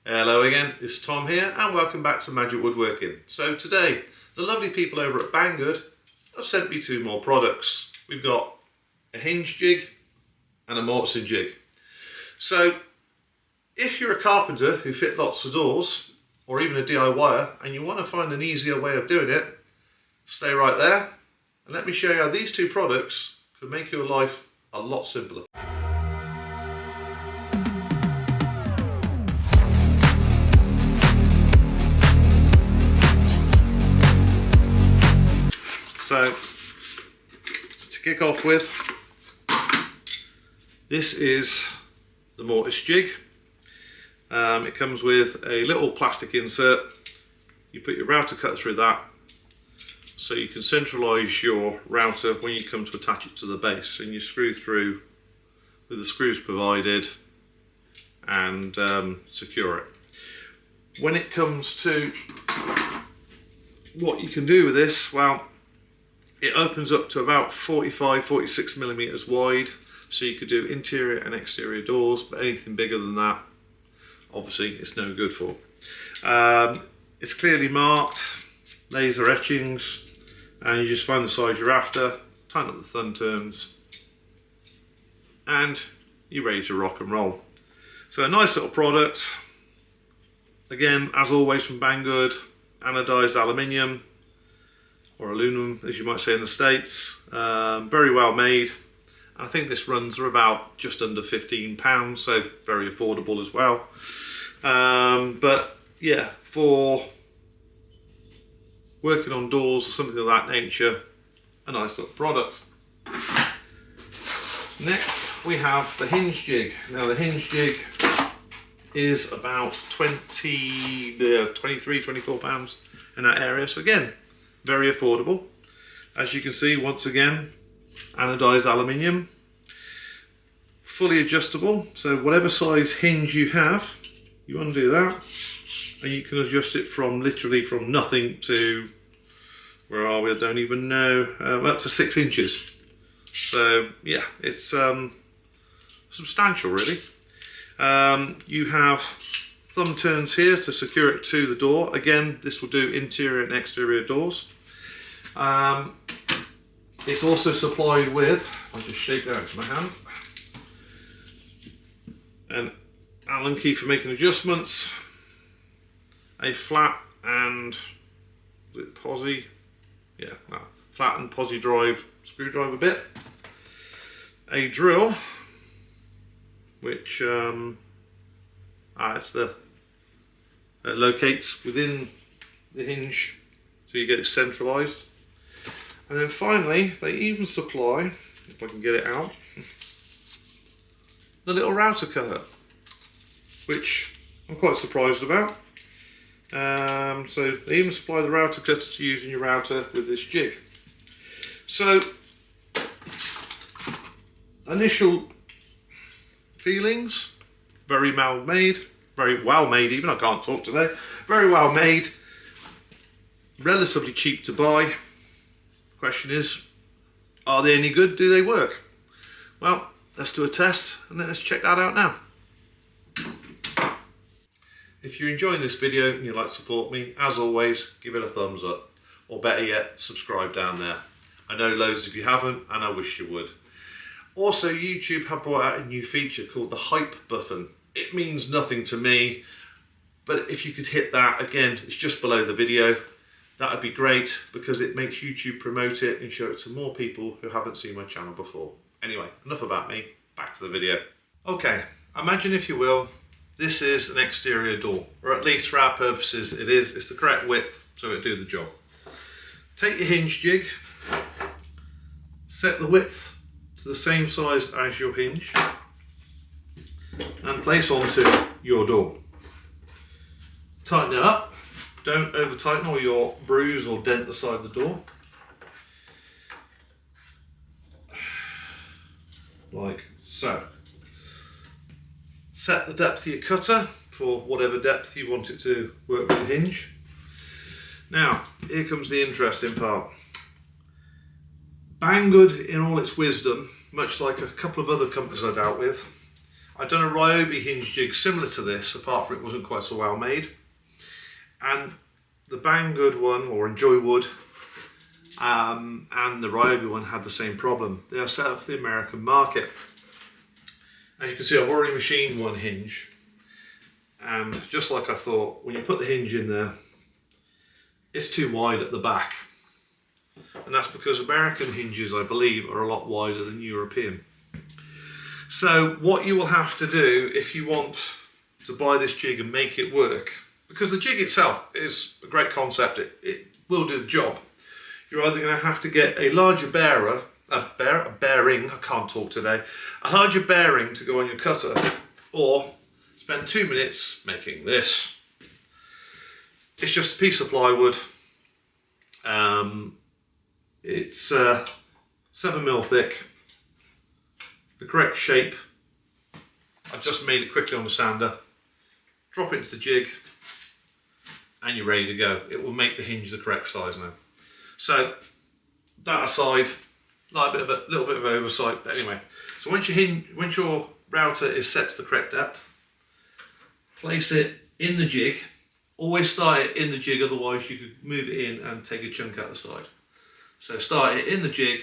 Hello again, it's Tom here and welcome back to Magic Woodworking. So today, the lovely people over at Banggood have sent me two more products. We've got a hinge jig and a mortising jig. So if you're a carpenter who fit lots of doors or even a DIYer and you want to find an easier way of doing it, stay right there and let me show you how these two products could make your life a lot simpler. So, to kick off with, this is the mortise jig. It comes with a little plastic insert. You put your router cutter through that so you can centralise your router when you come to attach it to the base, and you screw through with the screws provided and secure it. When it comes to what you can do with this, well, it opens up to about 45-46 millimeters wide, so you could do interior and exterior doors, but anything bigger than that, obviously, it's no good for. It's clearly marked, laser etchings, and you just find the size you're after, tighten up the thumb turns, and you're ready to rock and roll. So a nice little product. Again, as always from Banggood, anodized aluminium, or aluminum as you might say in the States. Very well made. I think this runs are about just under £15, so very affordable as well. But yeah, for working on doors or something of that nature, a nice little product. Next we have the hinge jig. Now the hinge jig is about £23-24 in that area, so again, very affordable. As you can see, once again, anodized aluminium, fully adjustable, so whatever size hinge you have, you undo that and you can adjust it from literally from nothing to, where are we, I don't even know, up to 6 inches. So yeah, it's substantial really. You have thumb turns here to secure it to the door. Again, this will do interior and exterior doors. It's also supplied with, I'll just shake that into my hand, an Allen key for making adjustments, a flat and, is it posi? Yeah, flat and posi drive screwdriver bit, a drill, which locates within the hinge so you get it centralised. And then finally, they even supply, if I can get it out, the little router cutter, which I'm quite surprised about. So they even supply the router cutter to use in your router with this jig. So, initial feelings, very well made even, I can't talk today, very well made, relatively cheap to buy. Question is, are they any good? Do they work? Well, let's do a test and let's check that out now. If you're enjoying this video and you'd like to support me, as always, give it a thumbs up, or better yet, subscribe down there. I know loads of you haven't, and I wish you would. Also, YouTube have brought out a new feature called the hype button. It means nothing to me, but if you could hit that, again, it's just below the video. That would be great because it makes YouTube promote it and show it to more people who haven't seen my channel before. Anyway, enough about me, back to the video. Okay, imagine if you will, this is an exterior door, or at least for our purposes it is. It's the correct width, so it'll do the job. Take your hinge jig, set the width to the same size as your hinge, and place onto your door. Tighten it up. Don't over tighten or you'll bruise or dent the side of the door. Like so. Set the depth of your cutter for whatever depth you want it to work with the hinge. Now, here comes the interesting part. Banggood, in all its wisdom, much like a couple of other companies I dealt with, I've done a Ryobi hinge jig similar to this, apart from it wasn't quite so well made. And the Banggood one, or Enjoy Wood, and the Ryobi one had the same problem. They are set up for the American market. As you can see, I've already machined one hinge, and just like I thought, when you put the hinge in there, it's too wide at the back. And that's because American hinges, I believe, are a lot wider than European. So what you will have to do if you want to buy this jig and make it work, because the jig itself is a great concept, it will do the job. You're either going to have to get a larger bearing, I can't talk today, a larger bearing to go on your cutter, or spend 2 minutes making this. It's just a piece of plywood. It's 7mm thick, the correct shape. I've just made it quickly on the sander. Drop it into the jig and you're ready to go. It will make the hinge the correct size now. So that aside, like a little bit of oversight, but anyway. So once your router is set to the correct depth, place it in the jig. Always start it in the jig, otherwise you could move it in and take a chunk out the side. So start it in the jig.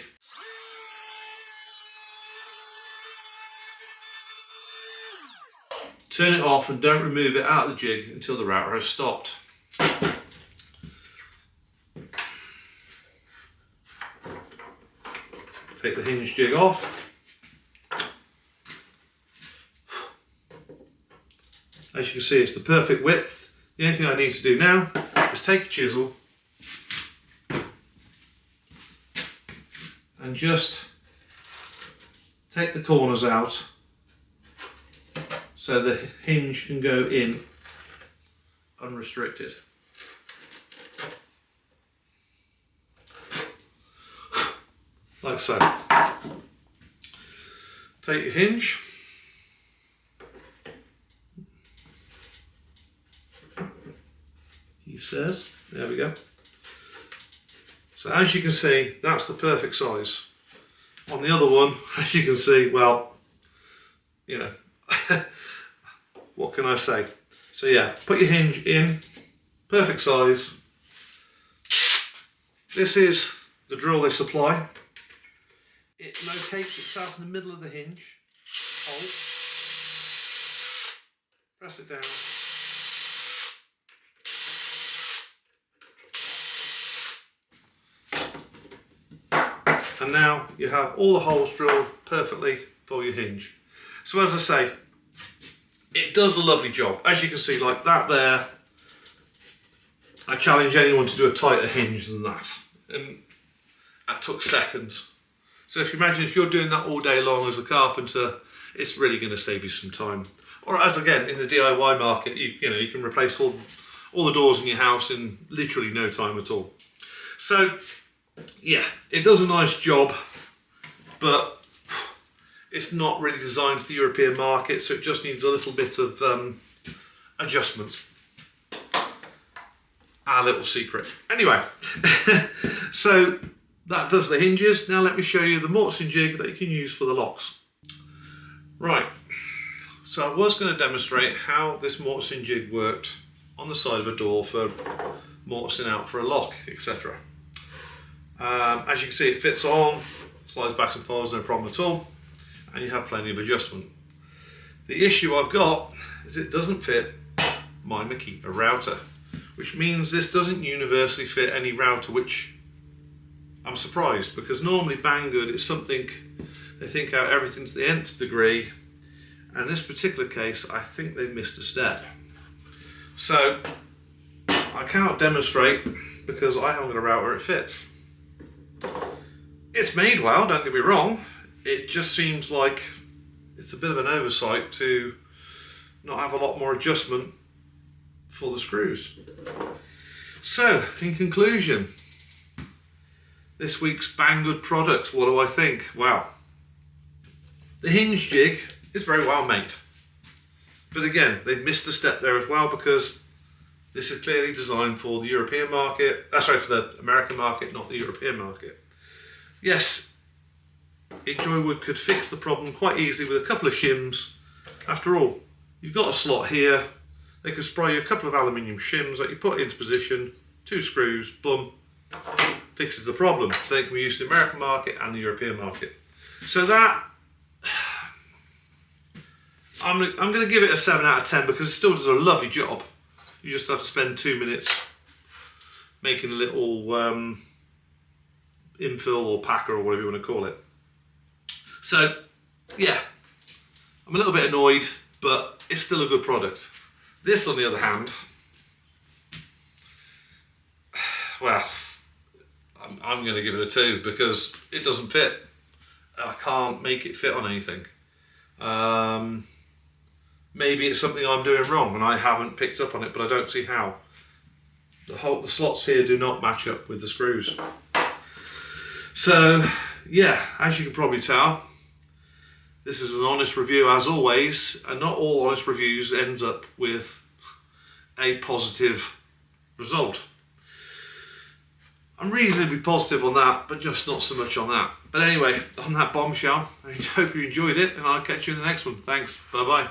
Turn it off and don't remove it out of the jig until the router has stopped. Take the hinge jig off. As you can see, it's the perfect width. The only thing I need to do now is take a chisel and just take the corners out so the hinge can go in unrestricted. Like so. Take your hinge, he says, there we go. So as you can see, that's the perfect size. On the other one, as you can see, well, you know, what can I say? So yeah, put your hinge in, perfect size. This is the drill they supply. It locates itself in the middle of the hinge. Hold. Press it down. And now you have all the holes drilled perfectly for your hinge. So as I say, it does a lovely job. As you can see, like that there, I challenge anyone to do a tighter hinge than that. And that took seconds. So if you imagine if you're doing that all day long as a carpenter, it's really going to save you some time. Or as again, in the DIY market, you know, you can replace all the doors in your house in literally no time at all. So yeah, it does a nice job, but it's not really designed for the European market, so it just needs a little bit of adjustment. Our little secret. Anyway, so that does the hinges. Now let me show you the mortising jig that you can use for the locks. Right, so I was going to demonstrate how this mortising jig worked on the side of a door for mortising out for a lock, etc. As you can see, it fits on, slides back and forwards, no problem at all, and you have plenty of adjustment. The issue I've got is it doesn't fit my Makita router, which means this doesn't universally fit any router, which I'm surprised, because normally Banggood is something they think out everything to the nth degree, and in this particular case I think they've missed a step. So I cannot demonstrate because I haven't got a router it fits. It's made well, don't get me wrong, it just seems like it's a bit of an oversight to not have a lot more adjustment for the screws. So in conclusion, this week's Banggood products, what do I think? Wow. The hinge jig is very well made. But again, they've missed a step there as well, because this is clearly designed for the European market, for the American market, not the European market. Yes, Enjoy Wood could fix the problem quite easily with a couple of shims After all, you've got a slot here. They can spray you a couple of aluminium shims that you put into position, 2 screws, boom, fixes the problem. So they can be used in the American market and the European market. So that, I'm going to give it a 7 out of 10 because it still does a lovely job. You just have to spend 2 minutes making a little infill or packer or whatever you want to call it. So, yeah, I'm a little bit annoyed, but it's still a good product. This, on the other hand, well, I'm going to give it a 2 because it doesn't fit. I can't make it fit on anything. Maybe it's something I'm doing wrong and I haven't picked up on it, but I don't see how. The slots here do not match up with the screws. So, yeah, as you can probably tell, this is an honest review as always, and not all honest reviews ends up with a positive result. I'm reasonably positive on that, but just not so much on that. But anyway, on that bombshell, I hope you enjoyed it, and I'll catch you in the next one. Thanks, bye-bye.